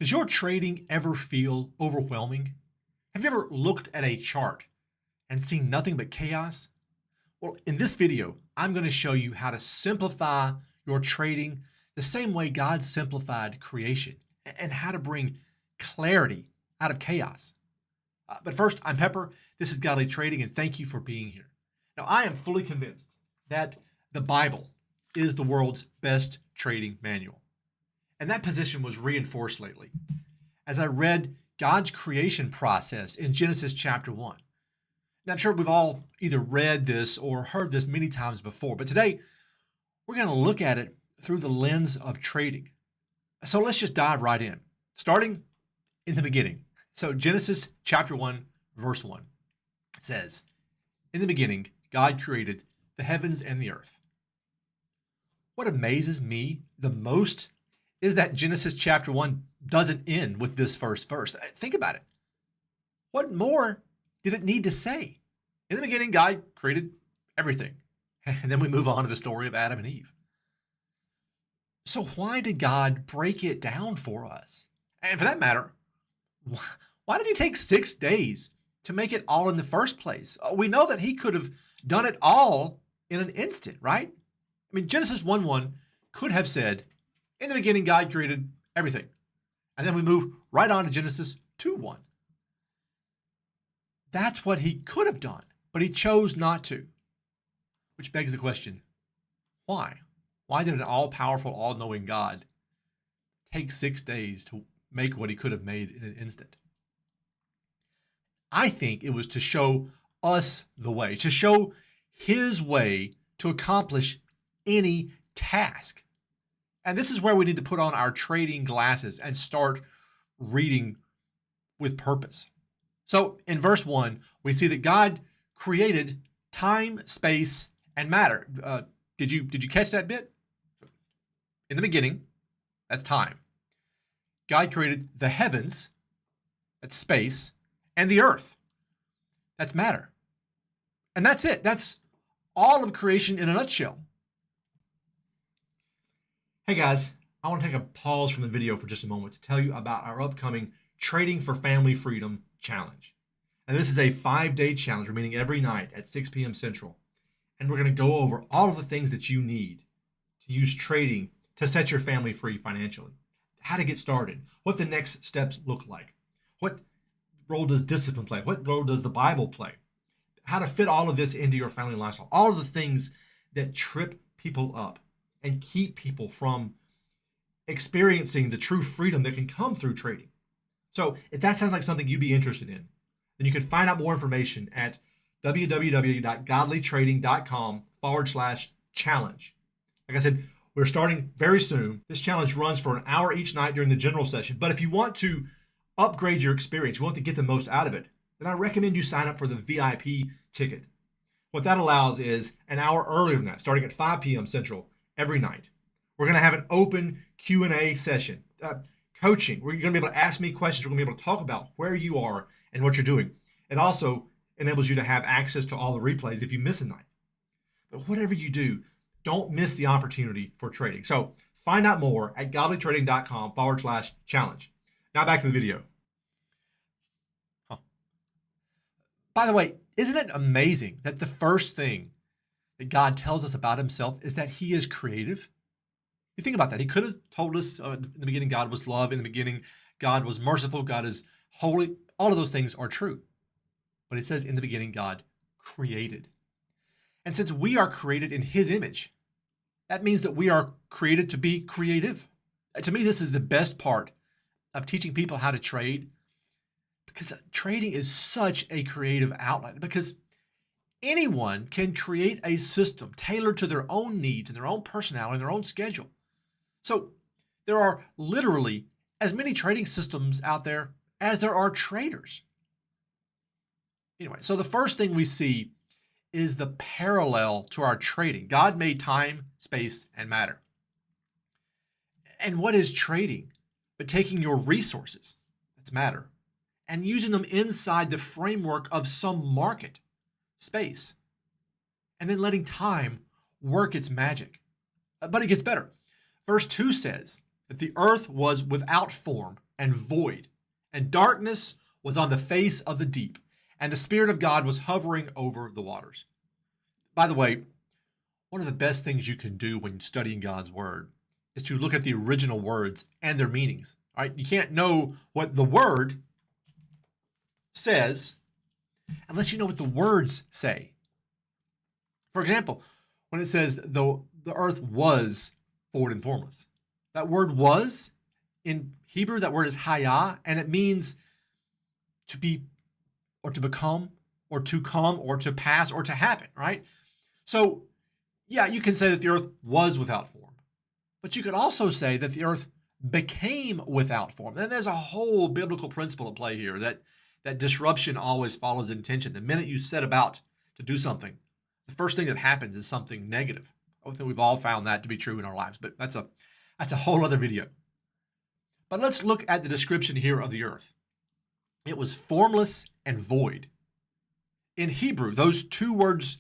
Does your trading ever feel overwhelming? Have you ever looked at a chart and seen nothing but chaos? Well, in this video, I'm going to show you how to simplify your trading the same way God simplified creation and how to bring clarity out of chaos. But first, I'm Pepper. This is Godly Trading, and thank you for being here. Now, I am fully convinced that the Bible is the world's best trading manual. And that position was reinforced lately as I read God's creation process in Genesis chapter 1. Now, I'm sure we've all either read this or heard this many times before, but today we're going to look at it through the lens of trading. So let's just dive right in, starting in the beginning. So Genesis chapter 1, verse 1 says, "In the beginning, God created the heavens and the earth." What amazes me the most is that Genesis chapter 1 doesn't end with this first verse. Think about it. What more did it need to say? In the beginning, God created everything. And then we move on to the story of Adam and Eve. So why did God break it down for us? And for that matter, why did he take 6 days to make it all in the first place? We know that he could have done it all in an instant, right? I mean, Genesis 1:1 could have said, "In the beginning, God created everything." And then we move right on to Genesis 2:1. That's what he could have done, but he chose not to. Which begs the question, why? Why did an all-powerful, all-knowing God take 6 days to make what he could have made in an instant? I think it was to show us the way, to show his way to accomplish any task. And this is where we need to put on our trading glasses and start reading with purpose. So in verse 1, we see that God created time, space, and matter. Did you catch that bit? In the beginning, that's time. God created the heavens, that's space, and the earth, that's matter. And that's it. That's all of creation in a nutshell. Hey guys, I want to take a pause from the video for just a moment to tell you about our upcoming Trading for Family Freedom Challenge. And this is a 5-day challenge. We're meeting every night at 6 p.m. Central. And we're going to go over all of the things that you need to use trading to set your family free financially. How to get started, what the next steps look like, what role does discipline play, what role does the Bible play, how to fit all of this into your family lifestyle, all of the things that trip people up and keep people from experiencing the true freedom that can come through trading. So if that sounds like something you'd be interested in, then you can find out more information at www.godlytrading.com/challenge. Like I said, we're starting very soon. This challenge runs for an hour each night during the general session. But if you want to upgrade your experience, you want to get the most out of it, then I recommend you sign up for the VIP ticket. What that allows is an hour earlier than that, starting at 5 p.m. Central every night. We're going to have an open Q&A session, coaching, where you're going to be able to ask me questions. We're going to be able to talk about where you are and what you're doing. It also enables you to have access to all the replays if you miss a night. But whatever you do, don't miss the opportunity for trading. So find out more at godlytrading.com/challenge. Now back to the video. By the way, isn't it amazing that the first thing that God tells us about himself is that he is creative? You think about that. He could have told us in the beginning God was love. In the beginning, God was merciful. God is holy. All of those things are true. But it says in the beginning, God created. And since we are created in his image, that means that we are created to be creative. To me, this is the best part of teaching people how to trade, because trading is such a creative outlet, because anyone can create a system tailored to their own needs and their own personality and their own schedule. So there are literally as many trading systems out there as there are traders. Anyway, so the first thing we see is the parallel to our trading. God made time, space, and matter. And what is trading but taking your resources, that's matter, and using them inside the framework of some market, space, and then letting time work its magic. But it gets better. Verse 2 says, that the earth was without form and void, and darkness was on the face of the deep, and the Spirit of God was hovering over the waters. By the way, one of the best things you can do when studying God's Word is to look at the original words and their meanings. All right? You can't know what the Word says unless you know what the words say. For example, when it says the earth was void and formless, that word was, in Hebrew, that word is hayah, and it means to be or to become or to come or to pass or to happen, right? So, yeah, you can say that the earth was without form, but you could also say that the earth became without form. And there's a whole biblical principle at play here that disruption always follows intention. The minute you set about to do something, the first thing that happens is something negative. I think we've all found that to be true in our lives, but that's a whole other video. But let's look at the description here of the earth. It was formless and void. In Hebrew, those two words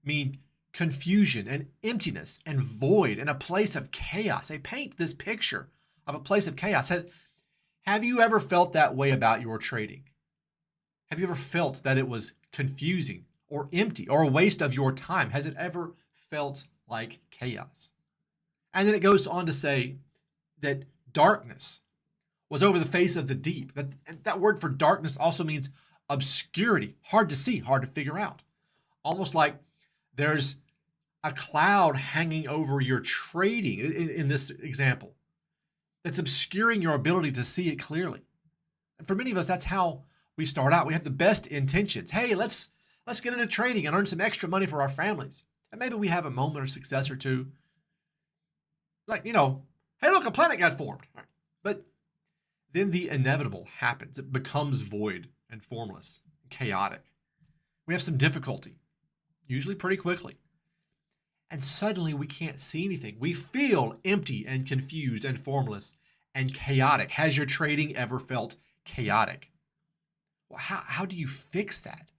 mean confusion and emptiness and void and a place of chaos. They paint this picture of a place of chaos. Have you ever felt that way about your trading? Have you ever felt that it was confusing or empty or a waste of your time? Has it ever felt like chaos? And then it goes on to say that darkness was over the face of the deep. That word for darkness also means obscurity, hard to see, hard to figure out. Almost like there's a cloud hanging over your trading in this example that's obscuring your ability to see it clearly. And for many of us, that's how we start out. We have the best intentions. Hey, let's get into trading and earn some extra money for our families. And maybe we have a moment of success or two. Like, hey, look, a planet got formed. Right. But then the inevitable happens. It becomes void and formless, and chaotic. We have some difficulty, usually pretty quickly. And suddenly we can't see anything. We feel empty and confused and formless and chaotic. Has your trading ever felt chaotic? Well, how do you fix that?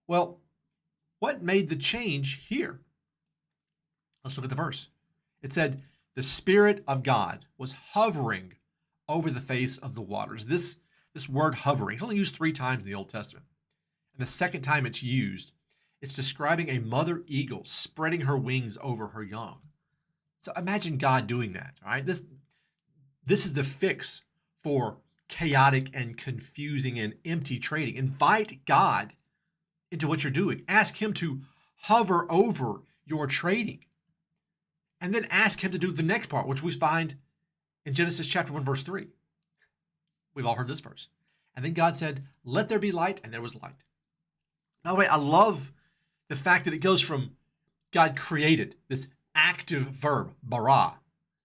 Well, what made the change here? Let's look at the verse. It said, the Spirit of God was hovering over the face of the waters. This word hovering, it's only used 3 times in the Old Testament. And the second time it's used, it's describing a mother eagle spreading her wings over her young. So imagine God doing that, all right? This is the fix for chaotic and confusing and empty trading. Invite God into what you're doing. Ask him to hover over your trading. And then ask him to do the next part, which we find in Genesis chapter 1, verse 3. We've all heard this verse. And then God said, let there be light, and there was light. By the way, I love the fact that it goes from God created, this active verb, bara,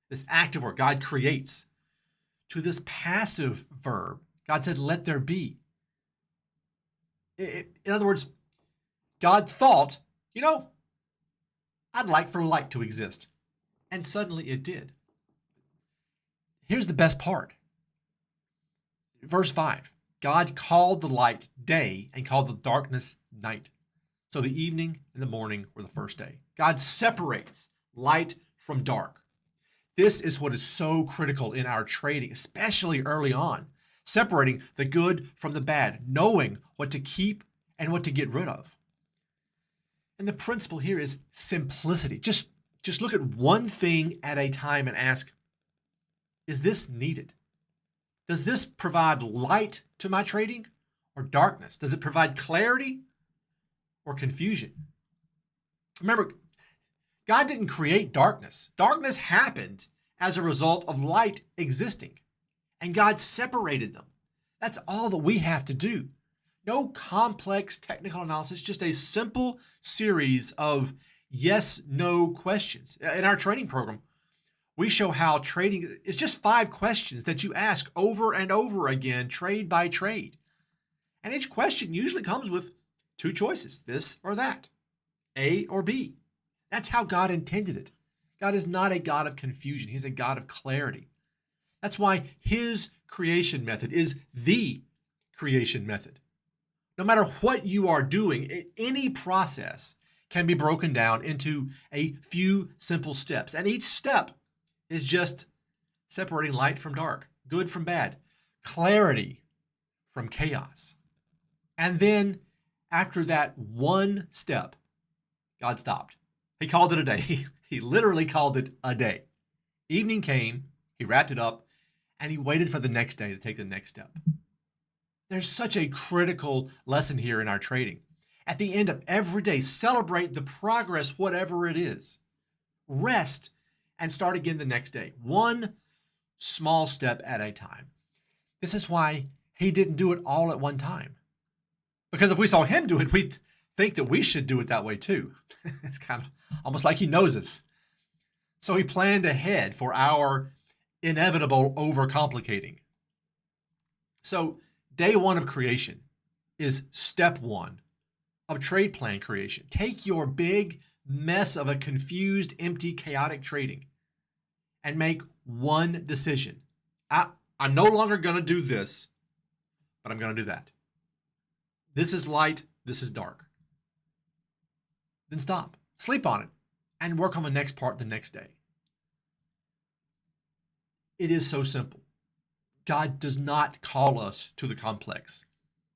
this active word, God creates, to this passive verb. God said, let there be. In other words, God thought, I'd like for light to exist. And suddenly it did. Here's the best part. Verse 5, God called the light day and called the darkness night. So the evening and the morning were the first day. God separates light from dark. This is what is so critical in our trading, especially early on. Separating the good from the bad, knowing what to keep and what to get rid of. And the principle here is simplicity. Just look at one thing at a time and ask, is this needed? Does this provide light to my trading or darkness? Does it provide clarity or confusion? Remember, God didn't create darkness. Darkness happened as a result of light existing, and God separated them. That's all that we have to do. No complex technical analysis, just a simple series of yes/no questions. In our trading program, we show how trading is just 5 questions that you ask over and over again, trade by trade. And each question usually comes with 2 choices, this or that, A or B. That's how God intended it. God is not a God of confusion. He's a God of clarity. That's why his creation method is the creation method. No matter what you are doing, any process can be broken down into a few simple steps. And each step is just separating light from dark, good from bad, clarity from chaos. And then after that one step, God stopped. He called it a day. He literally called it a day. Evening came, he wrapped it up, and he waited for the next day to take the next step. There's such a critical lesson here in our trading. At the end of every day, celebrate the progress, whatever it is. Rest and start again the next day. One small step at a time. This is why he didn't do it all at one time. Because if we saw him do it, we'd think that we should do it that way too. It's kind of almost like he knows us. So he planned ahead for our inevitable over-complicating. So day one of creation is step one of trade plan creation. Take your big mess of a confused, empty, chaotic trading and make one decision. I'm no longer going to do this, but I'm going to do that. This is light, this is dark. Then stop, sleep on it, and work on the next part the next day. It is so simple. God does not call us to the complex.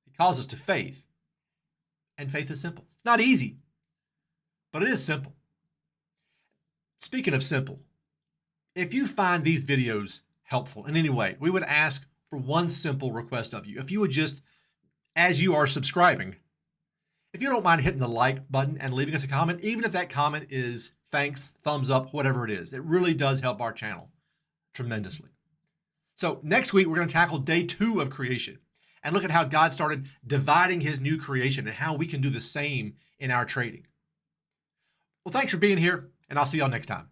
He calls us to faith. And faith is simple. It's not easy, but it is simple. Speaking of simple, if you find these videos helpful in any way, we would ask for one simple request of you. If you would just, as you are subscribing, if you don't mind hitting the like button and leaving us a comment, even if that comment is thanks, thumbs up, whatever it is, it really does help our channel tremendously. So next week, we're going to tackle day 2 of creation and look at how God started dividing his new creation and how we can do the same in our trading. Well, thanks for being here, and I'll see y'all next time.